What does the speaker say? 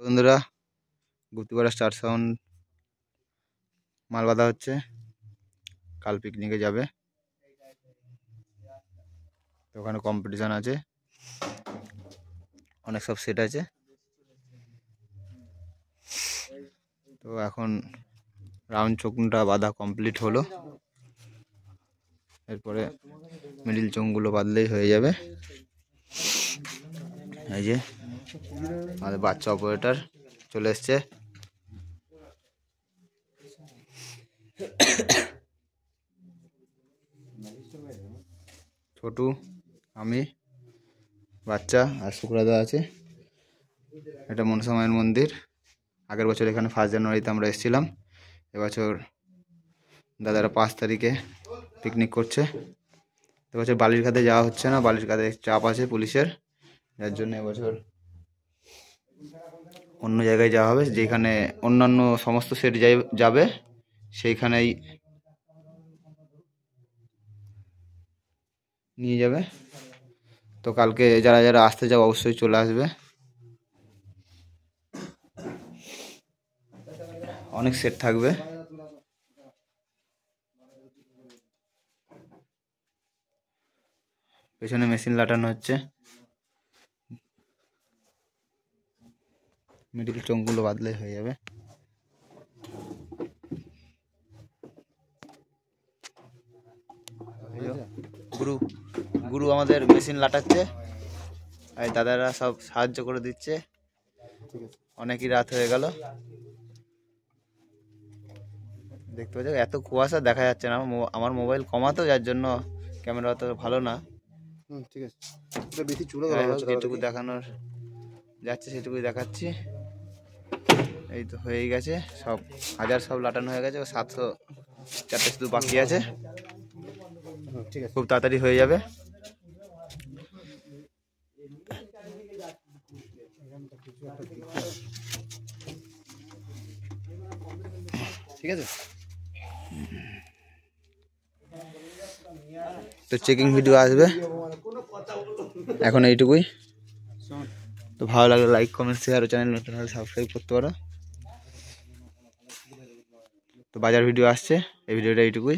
বন্ধুরা, Guptipara star sound মাল বাঁধা হচ্ছে, কাল পিকনিকে যাবে। তো ওখানে কম্পিটিশান আছে, অনেক সব সেট আছে। তো এখন রাউন্ড চোঙটা বাঁধা কমপ্লিট হলো, এরপরে মিডিল চোঙগুলো বাঁধলেই হয়ে যাবে। এই যে আমাদের বাচ্চা অপারেটর চলে এসছে। ছোটু, আমি, বাচ্চা আর শুক্রাদা আছে। এটা মনসা মায়ের মন্দির। আগের বছর এখানে 1 জানুয়ারিতে আমরা এসেছিলাম। এবছর দাদারা 5 তারিখে পিকনিক করছে। এবছর বালিরঘাটে যাওয়া হচ্ছে না, বালিরঘাটে চাপ আছে পুলিশের, যার জন্য এবছর অন্য জায়গায় যাওয়া হবে। যেখানে অন্যান্য সমস্ত সেট যাবে সেইখানেই নিয়ে যাবে। তো কালকে যারা যারা আসতে যাবে অবশ্যই চলে আসবে। অনেক সেট থাকবে। পেছনে মেশিন লাটানো হচ্ছে, মিডিল চোঙগুলো বাদলে হয়ে যাবে। গুরু গুরু আমাদের মেশিন লাটাচ্ছে, আর দাদারা সব সাহায্য করে দিচ্ছে। অনেকই রাত হয়ে গেল, দেখতে পাচ্ছ এত কুয়াশা দেখা যাচ্ছে না। আমার মোবাইল কমাতো, যার জন্য ক্যামেরা অত ভালো না। ঠিক আছে, যেটুকু দেখানোর যাচ্ছে সেটুকুই দেখাচ্ছি। এই তো হয়েই গেছে, সব হাজার সব লাটানো হয়ে গেছে। 704টে শুধু বাকি আছে, খুব তাড়াতাড়ি হয়ে যাবে। ঠিক আছে, তো চেকিং ভিডিও আসবে, এখন এইটুকুই। তো ভালো লাগলে লাইক, কমেন্ট, শেয়ার ও চ্যানেল নতুন হলে সাবস্ক্রাইব করতে পারো। তো বাজার ভিডিও আসছে, এই ভিডিওটা এইটুকুই।